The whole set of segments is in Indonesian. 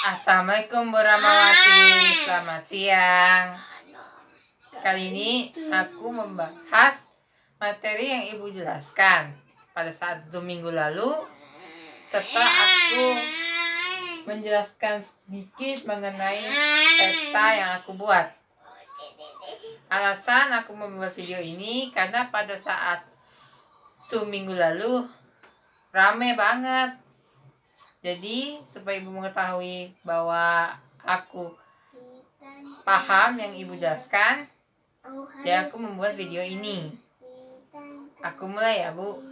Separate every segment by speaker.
Speaker 1: Assalamualaikum Buramawati, selamat siang. Kali ini aku membahas materi yang ibu jelaskan pada saat Zoom minggu lalu, serta aku menjelaskan sedikit mengenai peta yang aku buat. Alasan aku membuat video ini karena pada saat Zoom minggu lalu rame banget. Jadi supaya ibu mengetahui bahwa aku paham yang ibu jelaskan, ya aku membuat video ini. Aku mulai ya bu.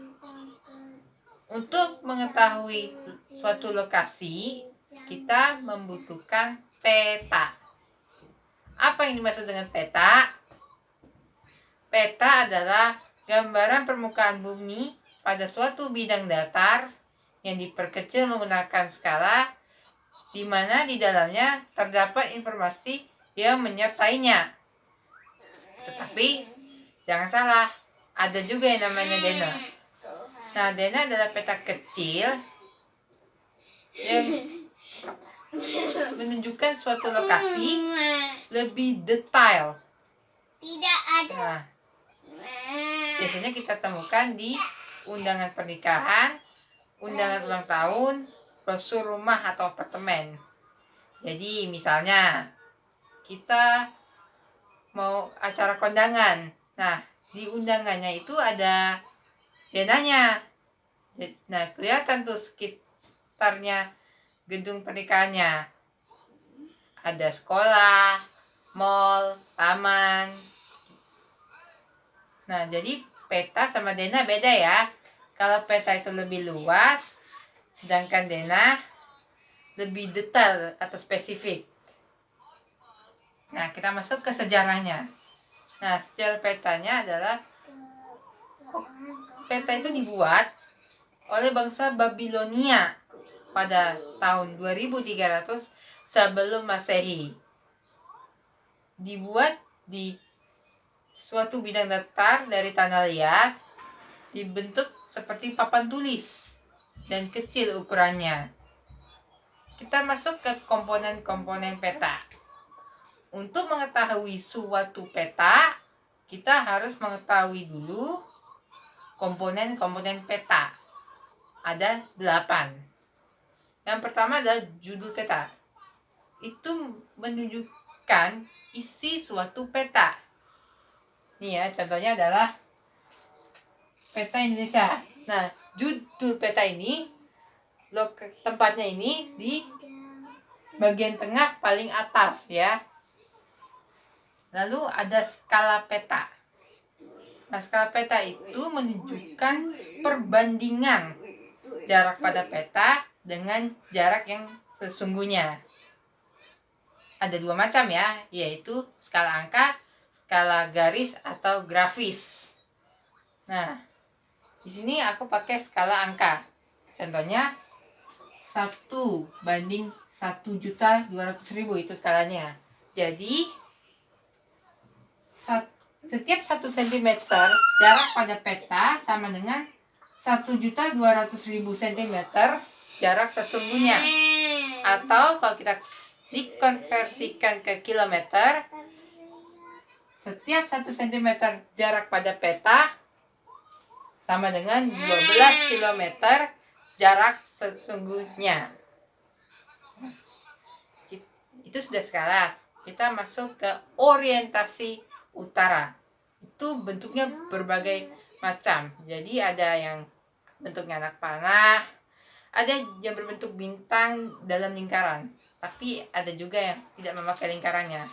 Speaker 1: Untuk mengetahui suatu lokasi, kita membutuhkan peta. Apa yang dimaksud dengan peta? Peta adalah gambaran permukaan bumi pada suatu bidang datar yang diperkecil menggunakan skala, di mana di dalamnya terdapat informasi yang menyertainya. Tetapi jangan salah, ada juga yang namanya Dena. Nah, Dena adalah peta kecil yang menunjukkan suatu lokasi lebih detail.
Speaker 2: Tidak ada.
Speaker 1: Nah, biasanya kita temukan di undangan pernikahan, undangan ulang tahun, brosur rumah atau apartemen. Jadi misalnya kita mau acara kondangan, nah di undangannya itu ada denanya. Nah kelihatan tuh sekitarnya gedung pernikahannya, ada sekolah, mall, taman. Nah jadi peta sama dena beda ya. Kalau peta itu lebih luas, sedangkan dena lebih detail atau spesifik. Nah, kita masuk ke sejarahnya. Nah, sejarah petanya adalah peta itu dibuat oleh bangsa Babilonia pada tahun 2300 sebelum Masehi. Dibuat di suatu bidang datar dari tanah liat, dibentuk seperti papan tulis dan kecil ukurannya. Kita masuk ke komponen-komponen peta. Untuk mengetahui suatu peta, kita harus mengetahui dulu komponen-komponen peta. Ada 8. Yang pertama adalah judul peta. Itu menunjukkan isi suatu peta. Nih ya, contohnya adalah peta Indonesia. Nah, judul peta ini, tempatnya ini di bagian tengah paling atas ya. Lalu ada skala peta. Nah, skala peta itu menunjukkan perbandingan jarak pada peta dengan jarak yang sesungguhnya. Ada 2 macam ya, yaitu skala angka, skala garis atau grafis. Nah, di sini aku pakai skala angka. Contohnya 1:1.200.000 itu skalanya. Jadi setiap 1 cm jarak pada peta sama dengan 1.200.000 cm jarak sesungguhnya. Atau kalau kita dikonversikan ke kilometer, setiap 1 cm jarak pada peta sama dengan 12 km jarak sesungguhnya. Itu sudah skala. Kita masuk ke orientasi utara. Itu bentuknya berbagai macam. Jadi ada yang bentuknya anak panah, ada yang berbentuk bintang dalam lingkaran, tapi ada juga yang tidak memakai lingkarannya.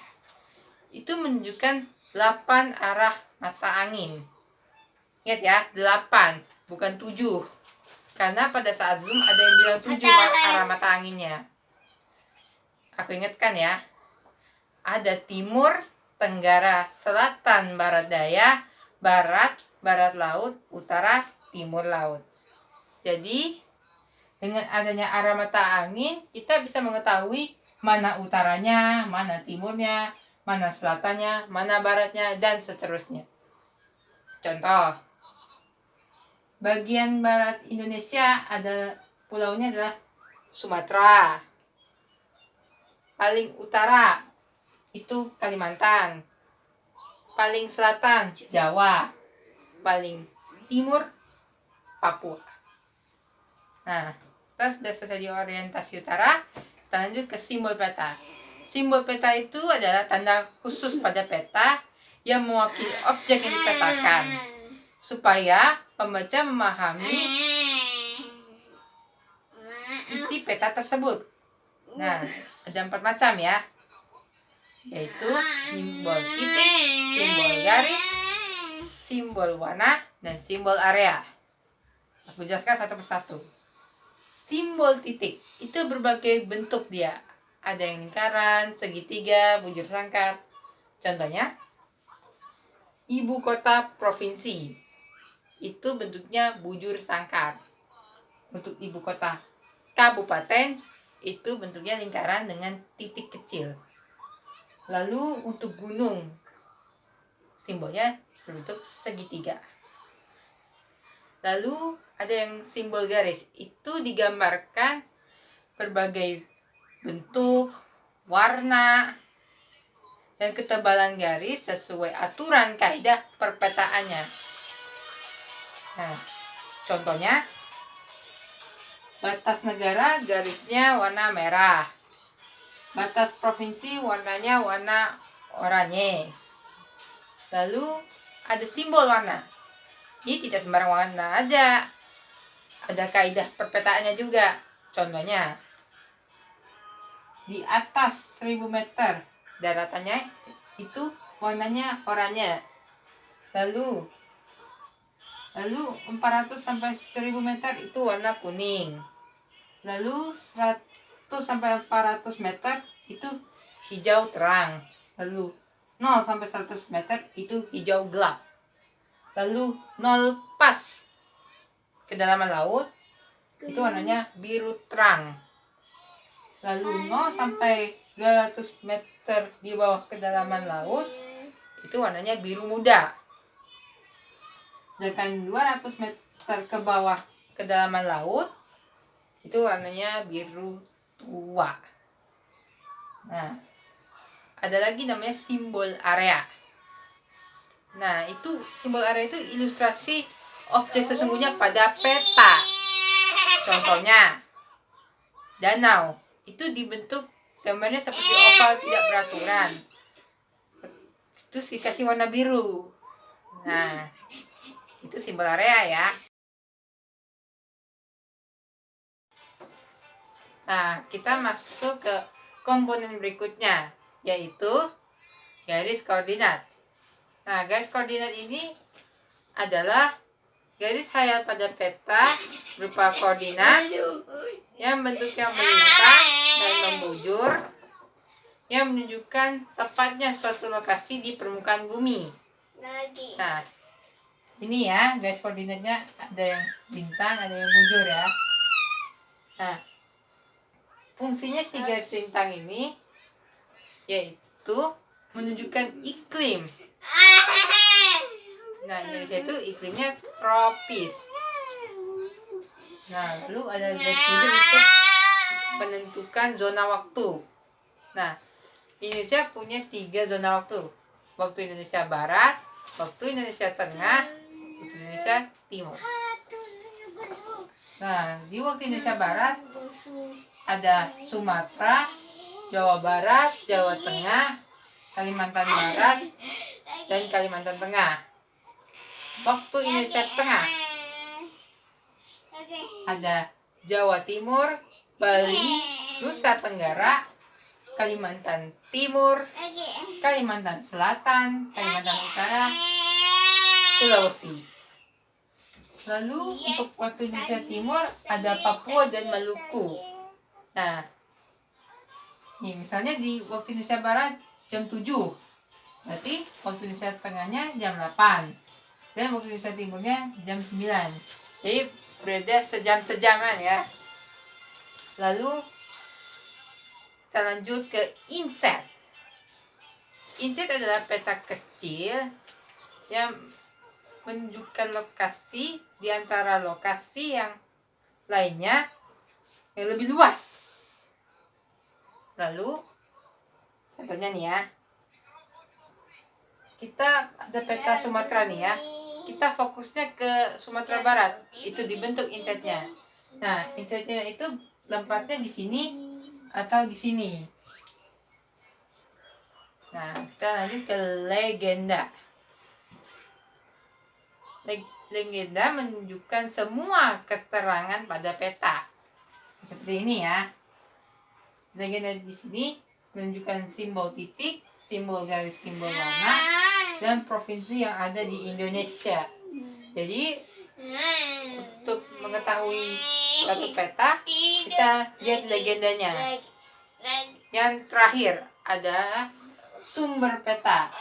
Speaker 1: Itu menunjukkan 8 arah mata angin. Ingat ya, 8 bukan 7. Karena pada saat Zoom ada yang bilang 7 arah mata anginnya. Aku ingatkan ya, ada timur, tenggara, selatan, barat daya, barat, barat laut, utara, timur laut. Jadi dengan adanya arah mata angin, kita bisa mengetahui mana utaranya, mana timurnya, mana selatannya, mana baratnya, dan seterusnya. Contoh, bagian barat Indonesia ada pulaunya adalah Sumatera. Paling utara itu Kalimantan. Paling selatan Jawa. Paling timur Papua. Nah, kita sudah selesai di orientasi utara. Kita lanjut ke simbol peta. Simbol peta itu adalah tanda khusus pada peta yang mewakili objek yang dipetakan, supaya pembaca memahami isi peta tersebut. Nah, ada 4 macam ya, yaitu simbol titik, simbol garis, simbol warna, dan simbol area. Aku jelaskan satu persatu. Simbol titik itu berbagai bentuk dia. Ada yang lingkaran, segitiga, bujur sangkar. Contohnya, ibu kota provinsi. Itu bentuknya bujur sangkar. Untuk ibu kota kabupaten, itu bentuknya lingkaran dengan titik kecil. Lalu untuk gunung, simbolnya berbentuk segitiga. Lalu ada yang simbol garis, itu digambarkan berbagai bentuk, warna, dan ketebalan garis sesuai aturan kaidah perpetaannya. Nah, contohnya, batas negara garisnya warna merah, batas provinsi warnanya warna oranye. Lalu ada simbol warna. Ini tidak sembarang warna aja, ada kaidah perpetaannya juga. Contohnya, di atas 1000 meter daratannya itu warnanya oranye. Lalu 400 sampai 1000 meter itu warna kuning. Lalu 100 sampai 400 meter itu hijau terang. Lalu 0 sampai 100 meter itu hijau gelap. Lalu 0 pas kedalaman laut itu warnanya biru terang. Lalu 0 sampai 200 meter di bawah kedalaman laut itu warnanya biru muda. Sedangkan 200 meter ke bawah kedalaman laut itu warnanya biru tua. Nah, ada lagi namanya simbol area. Nah, itu simbol area itu ilustrasi objek sesungguhnya pada peta. Contohnya, danau itu dibentuk gambarnya seperti oval tidak beraturan. Terus dikasih warna biru. Nah, itu simbol area ya. Nah, kita masuk ke komponen berikutnya, yaitu garis koordinat. Nah, garis koordinat ini adalah garis hayal pada peta berupa koordinat yang bentuknya melintang dan membujur, yang menunjukkan tepatnya suatu lokasi di permukaan bumi. Nah, ini ya garis koordinatnya, ada yang bintang, ada yang bujur ya. Nah, fungsinya si garis lintang ini yaitu menunjukkan iklim. Nah, Indonesia itu iklimnya tropis. Nah, lalu ada garis bujur untuk menentukan zona waktu. Nah, Indonesia punya 3 zona waktu. Waktu Indonesia Barat, waktu Indonesia Tengah, waktu Indonesia Timur. Nah, di waktu Indonesia Barat ada Sumatera, Jawa Barat, Jawa Tengah, Kalimantan Barat, dan Kalimantan Tengah. Waktu Indonesia Tengah ada Jawa Timur, Bali, Nusa Tenggara, Kalimantan Timur, Kalimantan Selatan, Kalimantan Utara, Sulawesi. Lalu untuk waktu Indonesia Timur ada Papua dan Maluku. Nah, nih misalnya di waktu Indonesia Barat jam 7, berarti waktu Indonesia Tengahnya jam 8, dan waktu Indonesia Timurnya jam 9. Jadi beda sejam-sejaman ya. Lalu kita lanjut ke inset. Inset adalah peta kecil yang menunjukkan lokasi di antara lokasi yang lainnya yang lebih luas. Lalu Contohnya nih ya. Kita ada peta Sumatera nih ya. Kita fokusnya ke Sumatera Barat. Itu dibentuk insetnya. Nah, insetnya itu tempatnya di sini atau di sini. Nah, kita lanjut ke legenda. Legenda menunjukkan semua keterangan pada peta. Seperti ini ya. Legenda di sini menunjukkan simbol titik, simbol garis, simbol warna, dan provinsi yang ada di Indonesia. Jadi untuk mengetahui suatu peta, kita lihat legendanya. Yang terakhir adalah sumber peta.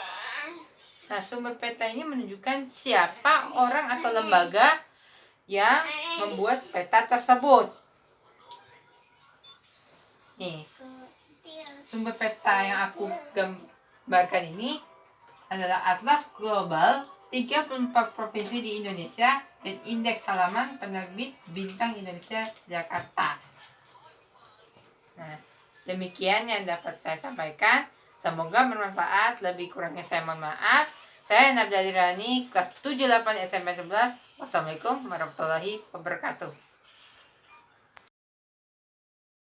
Speaker 1: Nah, sumber peta ini menunjukkan siapa orang atau lembaga yang membuat peta tersebut. Nih, sumber peta yang aku gambarkan ini adalah Atlas Global 34 Provinsi di Indonesia dan Indeks Halaman Penerbit Bintang Indonesia Jakarta. Nah, demikian yang dapat saya sampaikan. Semoga bermanfaat. Lebih kurangnya saya mohon maaf. Saya Nabila Dirani, kelas 78 SMP 11. Wassalamualaikum warahmatullahi wabarakatuh.